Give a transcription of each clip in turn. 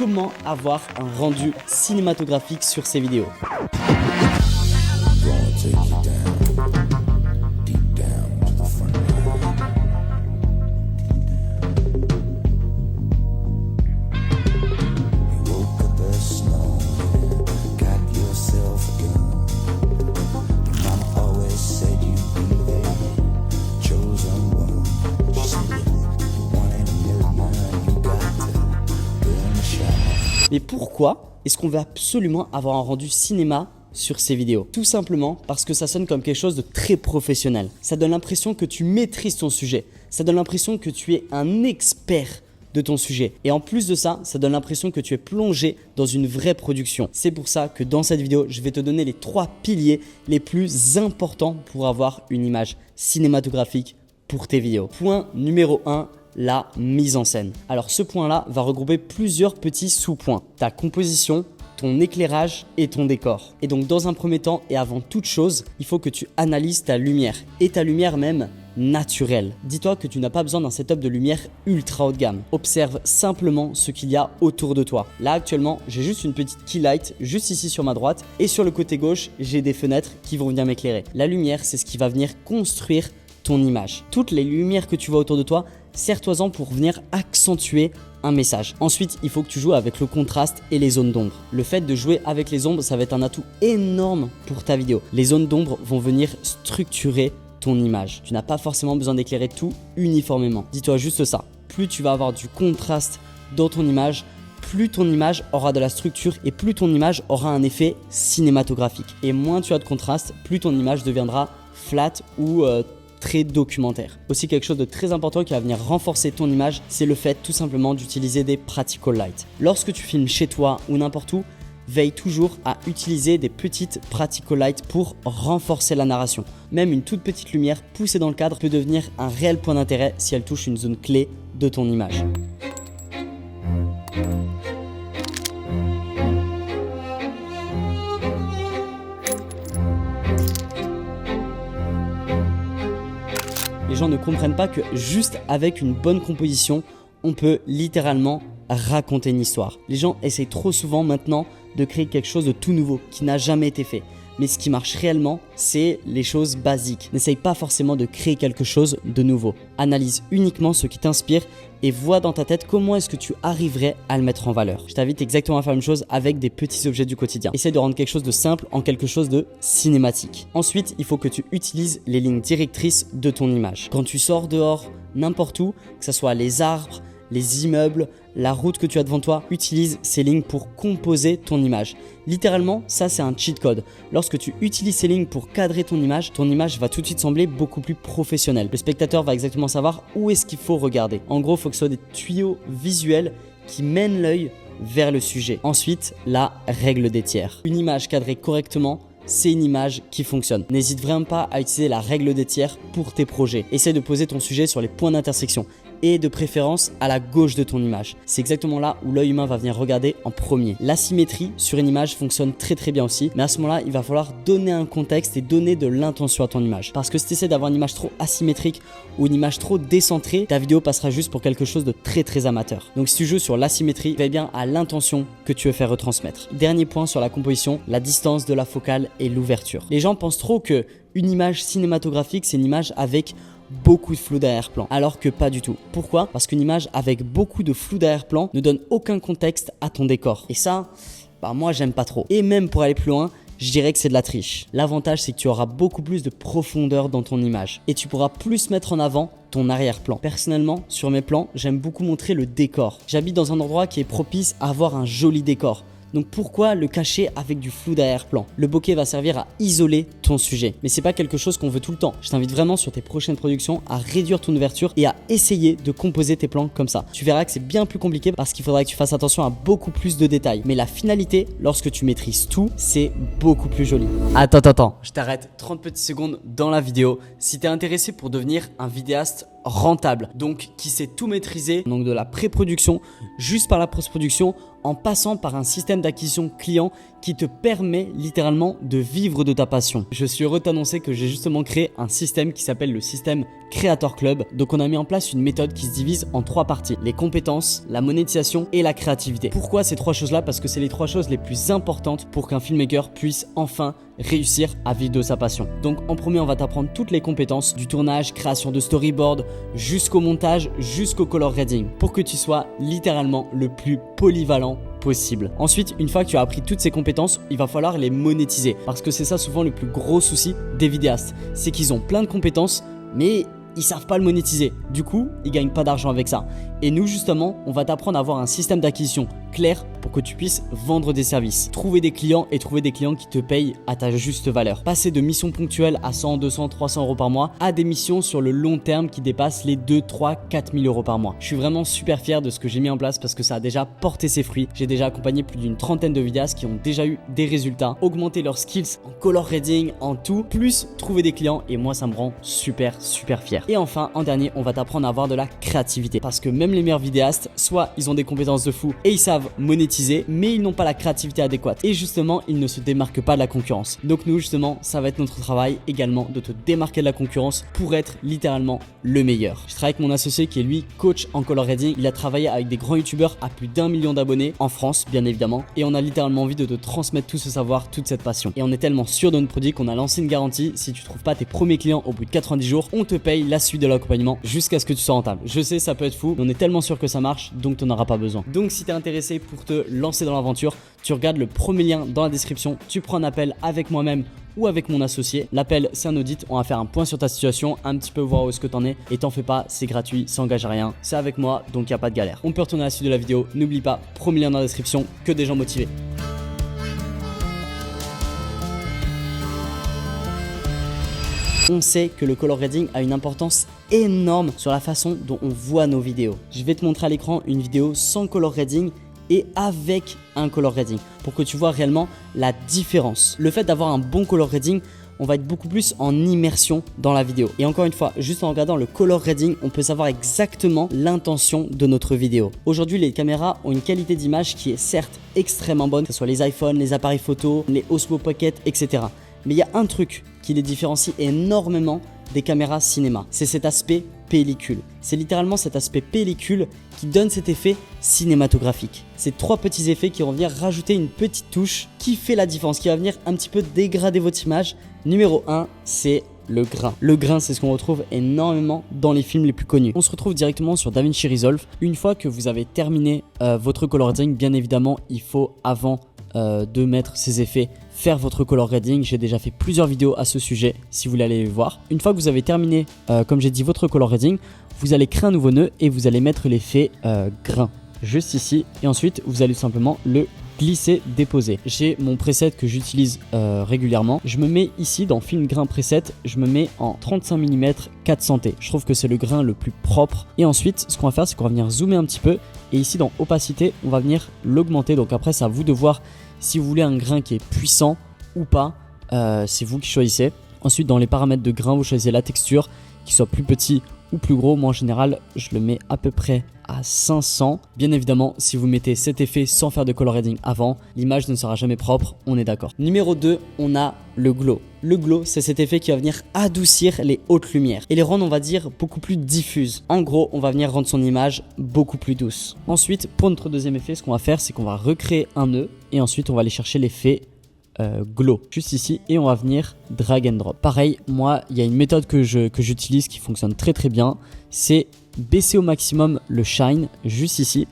comment avoir un rendu cinématographique sur ces vidéos. Mais pourquoi est-ce qu'on veut absolument avoir un rendu cinéma sur ces vidéos? Tout simplement parce que ça sonne comme quelque chose de très professionnel. Ça donne l'impression que tu maîtrises ton sujet. Ça donne l'impression que tu es un expert de ton sujet. Et en plus de ça, ça donne l'impression que tu es plongé dans une vraie production. C'est pour ça que dans cette vidéo, je vais te donner les 3 piliers les plus importants pour avoir une image cinématographique pour tes vidéos. Point numéro 1. La mise en scène. Alors ce point-là va regrouper plusieurs petits sous-points. Ta composition, ton éclairage et ton décor. Et donc dans un premier temps et avant toute chose, il faut que tu analyses ta lumière et ta lumière même naturelle. Dis-toi que tu n'as pas besoin d'un setup de lumière ultra haut de gamme. Observe simplement ce qu'il y a autour de toi. Là actuellement, j'ai juste une petite key light juste ici sur ma droite et sur le côté gauche, j'ai des fenêtres qui vont venir m'éclairer. La lumière, c'est ce qui va venir construire ton image. Toutes les lumières que tu vois autour de toi, sers-toi-en pour venir accentuer un message. Ensuite, il faut que tu joues avec le contraste et les zones d'ombre. Le fait de jouer avec les ombres, ça va être un atout énorme pour ta vidéo. Les zones d'ombre vont venir structurer ton image. Tu n'as pas forcément besoin d'éclairer tout uniformément. Dis-toi juste ça. Plus tu vas avoir du contraste dans ton image, plus ton image aura de la structure et plus ton image aura un effet cinématographique. Et moins tu as de contraste, plus ton image deviendra flat ou très documentaire. Aussi quelque chose de très important qui va venir renforcer ton image, c'est le fait tout simplement d'utiliser des practical lights. Lorsque tu filmes chez toi ou n'importe où, veille toujours à utiliser des petites practical lights pour renforcer la narration. Même une toute petite lumière poussée dans le cadre peut devenir un réel point d'intérêt si elle touche une zone clé de ton image. Les gens ne comprennent pas que juste avec une bonne composition, on peut littéralement raconter une histoire. Les gens essayent trop souvent maintenant de créer quelque chose de tout nouveau qui n'a jamais été fait. Mais ce qui marche réellement, c'est les choses basiques. N'essaye pas forcément de créer quelque chose de nouveau. Analyse uniquement ce qui t'inspire et vois dans ta tête comment est-ce que tu arriverais à le mettre en valeur. Je t'invite exactement à faire la même chose avec des petits objets du quotidien. Essaye de rendre quelque chose de simple en quelque chose de cinématique. Ensuite, il faut que tu utilises les lignes directrices de ton image. Quand tu sors dehors, n'importe où, que ce soit les arbres, les immeubles, la route que tu as devant toi, utilise ces lignes pour composer ton image. Littéralement, ça c'est un cheat code. Lorsque tu utilises ces lignes pour cadrer ton image va tout de suite sembler beaucoup plus professionnelle. Le spectateur va exactement savoir où est-ce qu'il faut regarder. En gros, il faut que ce soit des tuyaux visuels qui mènent l'œil vers le sujet. Ensuite, la règle des tiers. Une image cadrée correctement, c'est une image qui fonctionne. N'hésite vraiment pas à utiliser la règle des tiers pour tes projets. Essaie de poser ton sujet sur les points d'intersection et de préférence à la gauche de ton image. C'est exactement là où l'œil humain va venir regarder en premier. L'asymétrie sur une image fonctionne très très bien aussi, mais à ce moment-là, il va falloir donner un contexte et donner de l'intention à ton image. Parce que si tu essaies d'avoir une image trop asymétrique ou une image trop décentrée, ta vidéo passera juste pour quelque chose de très très amateur. Donc si tu joues sur l'asymétrie, veille bien à l'intention que tu veux faire retransmettre. Dernier point sur la composition, la distance de la focale et l'ouverture. Les gens pensent trop que une image cinématographique, c'est une image avec beaucoup de flou d'arrière-plan, alors que pas du tout. Pourquoi? Parce qu'une image avec beaucoup de flou d'arrière-plan ne donne aucun contexte à ton décor. Et ça, moi j'aime pas trop. Et même pour aller plus loin, je dirais que c'est de la triche. L'avantage, c'est que tu auras beaucoup plus de profondeur dans ton image et tu pourras plus mettre en avant ton arrière-plan. Personnellement, sur mes plans, j'aime beaucoup montrer le décor. J'habite dans un endroit qui est propice à avoir un joli décor. Donc pourquoi le cacher avec du flou d'arrière-plan? Le bokeh va servir à isoler ton sujet, mais c'est pas quelque chose qu'on veut tout le temps. Je t'invite vraiment sur tes prochaines productions à réduire ton ouverture et à essayer de composer tes plans comme ça. Tu verras que c'est bien plus compliqué parce qu'il faudra que tu fasses attention à beaucoup plus de détails. Mais la finalité, lorsque tu maîtrises tout, c'est beaucoup plus joli. Attends, je t'arrête 30 petites secondes dans la vidéo. Si t'es intéressé pour devenir un vidéaste rentable, donc qui sait tout maîtriser, donc de la pré-production juste par la post-production, en passant par un système d'acquisition client qui te permet littéralement de vivre de ta passion. Je suis heureux de t'annoncer que j'ai justement créé un système qui s'appelle le système Creator Club. Donc on a mis en place une méthode qui se divise en 3 parties: les compétences, la monétisation et la créativité. Pourquoi ces 3 choses-là? Parce que c'est les 3 choses les plus importantes pour qu'un filmmaker puisse enfin réussir à vivre de sa passion. Donc en premier, on va t'apprendre toutes les compétences du tournage, création de storyboard, jusqu'au montage, jusqu'au color grading, pour que tu sois littéralement le plus polyvalent possible. Ensuite, une fois que tu as appris toutes ces compétences, il va falloir les monétiser, parce que c'est ça souvent le plus gros souci des vidéastes, c'est qu'ils ont plein de compétences mais ils savent pas le monétiser. Du coup, ils gagnent pas d'argent avec ça. Et nous justement, on va t'apprendre à avoir un système d'acquisition clair pour que tu puisses vendre des services, trouver des clients et trouver des clients qui te payent à ta juste valeur. Passer de missions ponctuelles à 100, 200, 300 euros par mois à des missions sur le long terme qui dépassent les 2, 3, 4 000 euros par mois. Je suis vraiment super fier de ce que j'ai mis en place parce que ça a déjà porté ses fruits. J'ai déjà accompagné plus d'une trentaine de vidéastes qui ont déjà eu des résultats, augmenté leurs skills en color grading, en tout, plus trouver des clients, et moi ça me rend super fier. Et enfin, en dernier, on va t'apprendre à avoir de la créativité, parce que même les meilleurs vidéastes, soit ils ont des compétences de fou et ils savent monétiser, mais ils n'ont pas la créativité adéquate. Et justement, ils ne se démarquent pas de la concurrence. Donc nous, justement, ça va être notre travail également de te démarquer de la concurrence pour être littéralement le meilleur. Je travaille avec mon associé qui est lui coach en color grading. Il a travaillé avec des grands youtubeurs à plus d'1 million d'abonnés en France, bien évidemment. Et on a littéralement envie de te transmettre tout ce savoir, toute cette passion. Et on est tellement sûr de notre produit qu'on a lancé une garantie. Si tu trouves pas tes premiers clients au bout de 90 jours, on te paye la suite de l'accompagnement jusqu'à ce que tu sois rentable. Je sais, ça peut être fou, mais on est tellement sûr que ça marche, donc tu n'en auras pas besoin. Donc si tu es intéressé pour te lancer dans l'aventure, tu regardes le premier lien dans la description, tu prends un appel avec moi-même ou avec mon associé. L'appel, c'est un audit, on va faire un point sur ta situation, un petit peu voir où est-ce que t'en es, et t'en fais pas, c'est gratuit, ça engage à rien, c'est avec moi, donc il n'y a pas de galère. On peut retourner à la suite de la vidéo, n'oublie pas, premier lien dans la description, que des gens motivés. On sait que le color grading a une importance énorme sur la façon dont on voit nos vidéos. Je vais te montrer à l'écran une vidéo sans color grading et avec un color grading pour que tu vois réellement la différence. Le fait d'avoir un bon color grading, on va être beaucoup plus en immersion dans la vidéo. Et encore une fois, juste en regardant le color grading, on peut savoir exactement l'intention de notre vidéo. Aujourd'hui, les caméras ont une qualité d'image qui est certes extrêmement bonne, que ce soit les iPhones, les appareils photo, les Osmo Pocket, etc. Mais il y a un truc qui les différencie énormément des caméras cinéma, c'est cet aspect pellicule. C'est littéralement cet aspect pellicule qui donne cet effet cinématographique. Ces 3 petits effets qui vont venir rajouter une petite touche qui fait la différence, qui va venir un petit peu dégrader votre image. Numéro 1, c'est le grain. Le grain, c'est ce qu'on retrouve énormément dans les films les plus connus. On se retrouve directement sur DaVinci Resolve. Une fois que vous avez terminé votre color grading, bien évidemment, il faut avant de mettre ces effets, faire votre color grading. J'ai déjà fait plusieurs vidéos à ce sujet si vous voulez aller les voir. Une fois que vous avez terminé, comme j'ai dit, votre color grading, vous allez créer un nouveau nœud et vous allez mettre l'effet grain juste ici, et ensuite vous allez simplement le glisser, déposer. J'ai mon preset que j'utilise régulièrement. Je me mets ici dans film grain preset, je me mets en 35 mm 400T. Je trouve que c'est le grain le plus propre. Et ensuite, ce qu'on va faire, c'est qu'on va venir zoomer un petit peu, et ici dans opacité, on va venir l'augmenter. Donc après, c'est à vous de voir si vous voulez un grain qui est puissant ou pas. C'est vous qui choisissez. Ensuite, dans les paramètres de grain, vous choisissez la texture, qu'il soit plus petit ou plus gros. Moi en général, je le mets à peu près à 500. Bien évidemment, si vous mettez cet effet sans faire de color grading avant, l'image ne sera jamais propre, on est d'accord. Numéro 2, on a le glow. Le glow, c'est cet effet qui va venir adoucir les hautes lumières et les rendre, on va dire, beaucoup plus diffuses. En gros, on va venir rendre son image beaucoup plus douce. Ensuite, pour notre deuxième effet, ce qu'on va faire, c'est qu'on va recréer un nœud et ensuite on va aller chercher l'effet glow juste ici, et on va venir drag and drop. Pareil, moi il y a une méthode que j'utilise qui fonctionne très bien, c'est baisser au maximum le shine juste ici,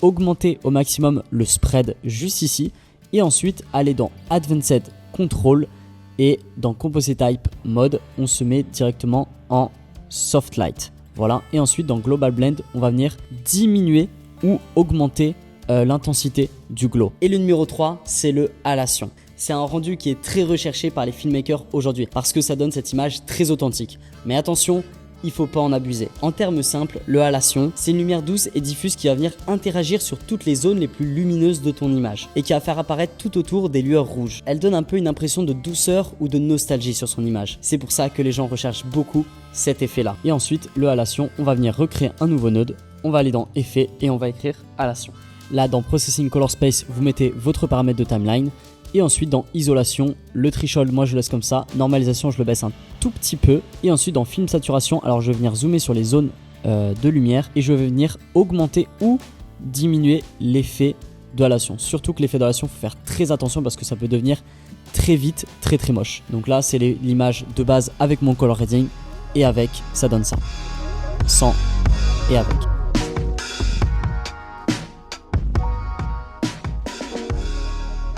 augmenter au maximum le spread juste ici, et ensuite aller dans Advanced Control, et dans Composite Type Mode on se met directement en Soft Light. Voilà, et ensuite dans Global Blend on va venir diminuer ou augmenter l'intensité du glow. Et le numéro 3, c'est le halation. C'est un rendu qui est très recherché par les filmmakers aujourd'hui parce que ça donne cette image très authentique. Mais attention, il faut pas en abuser. En termes simples, le halation, c'est une lumière douce et diffuse qui va venir interagir sur toutes les zones les plus lumineuses de ton image et qui va faire apparaître tout autour des lueurs rouges. Elle donne un peu une impression de douceur ou de nostalgie sur son image. C'est pour ça que les gens recherchent beaucoup cet effet-là. Et ensuite, le halation, on va venir recréer un nouveau node. On va aller dans Effets et on va écrire halation. Là, dans Processing Color Space, vous mettez votre paramètre de timeline. Et ensuite, dans Isolation, le threshold, moi je le laisse comme ça. Normalisation, je le baisse un tout petit peu. Et ensuite, dans Film Saturation, alors je vais venir zoomer sur les zones de lumière et je vais venir augmenter ou diminuer l'effet de halation. Surtout que l'effet de halation, il faut faire très attention parce que ça peut devenir très vite très moche. Donc là, c'est l'image de base avec mon color grading et avec, ça donne ça. Sans et avec.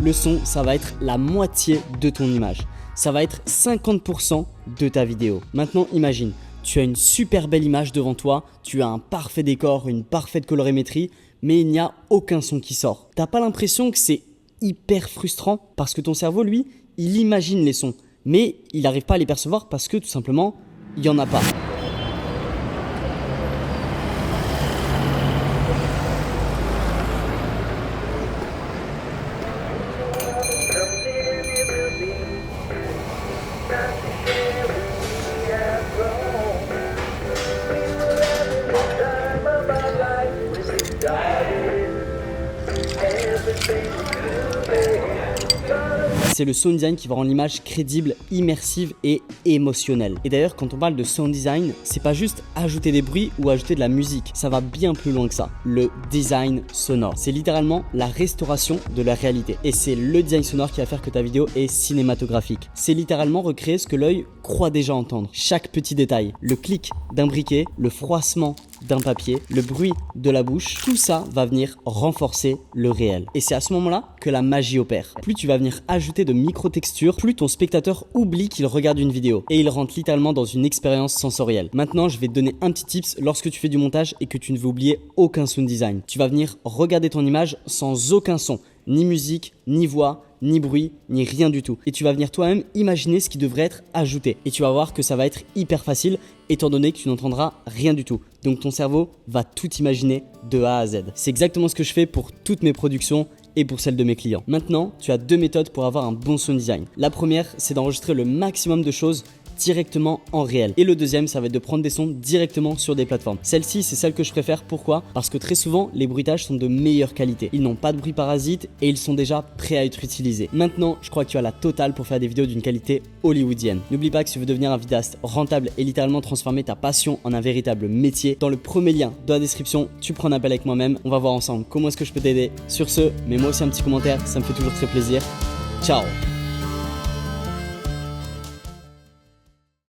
Le son, ça va être la moitié de ton image. Ça va être 50% de ta vidéo. Maintenant, imagine, tu as une super belle image devant toi, tu as un parfait décor, une parfaite colorimétrie, mais il n'y a aucun son qui sort. T'as pas l'impression que c'est hyper frustrant parce que ton cerveau, lui, il imagine les sons, mais il n'arrive pas à les percevoir parce que tout simplement, il n'y en a pas. C'est le sound design qui va rendre l'image crédible, immersive et émotionnelle. Et d'ailleurs, quand on parle de sound design, c'est pas juste ajouter des bruits ou ajouter de la musique. Ça va bien plus loin que ça. Le design sonore, c'est littéralement la restauration de la réalité. Et c'est le design sonore qui va faire que ta vidéo est cinématographique. C'est littéralement recréer ce que l'œil croit déjà entendre. Chaque petit détail, le clic d'un briquet, le froissement d'un papier, le bruit de la bouche, tout ça va venir renforcer le réel. Et c'est à ce moment-là que la magie opère. Plus tu vas venir ajouter de micro-textures, plus ton spectateur oublie qu'il regarde une vidéo et il rentre littéralement dans une expérience sensorielle. Maintenant, je vais te donner un petit tips lorsque tu fais du montage et que tu ne veux oublier aucun sound design. Tu vas venir regarder ton image sans aucun son, ni musique, ni voix, ni bruit, ni rien du tout. Et tu vas venir toi-même imaginer ce qui devrait être ajouté. Et tu vas voir que ça va être hyper facile étant donné que tu n'entendras rien du tout. Donc ton cerveau va tout imaginer de A à Z. C'est exactement ce que je fais pour toutes mes productions et pour celles de mes clients. Maintenant, tu as deux méthodes pour avoir un bon sound design. La première, c'est d'enregistrer le maximum de choses directement en réel. Et le deuxième, ça va être de prendre des sons directement sur des plateformes. Celle-ci, c'est celle que je préfère. Pourquoi ? Parce que très souvent, les bruitages sont de meilleure qualité. Ils n'ont pas de bruit parasite et ils sont déjà prêts à être utilisés. Maintenant, je crois que tu as la totale pour faire des vidéos d'une qualité hollywoodienne. N'oublie pas que si tu veux devenir un vidéaste rentable et littéralement transformer ta passion en un véritable métier, dans le premier lien de la description, tu prends un appel avec moi-même. On va voir ensemble comment est-ce que je peux t'aider. Sur ce, mets-moi aussi un petit commentaire, ça me fait toujours très plaisir. Ciao!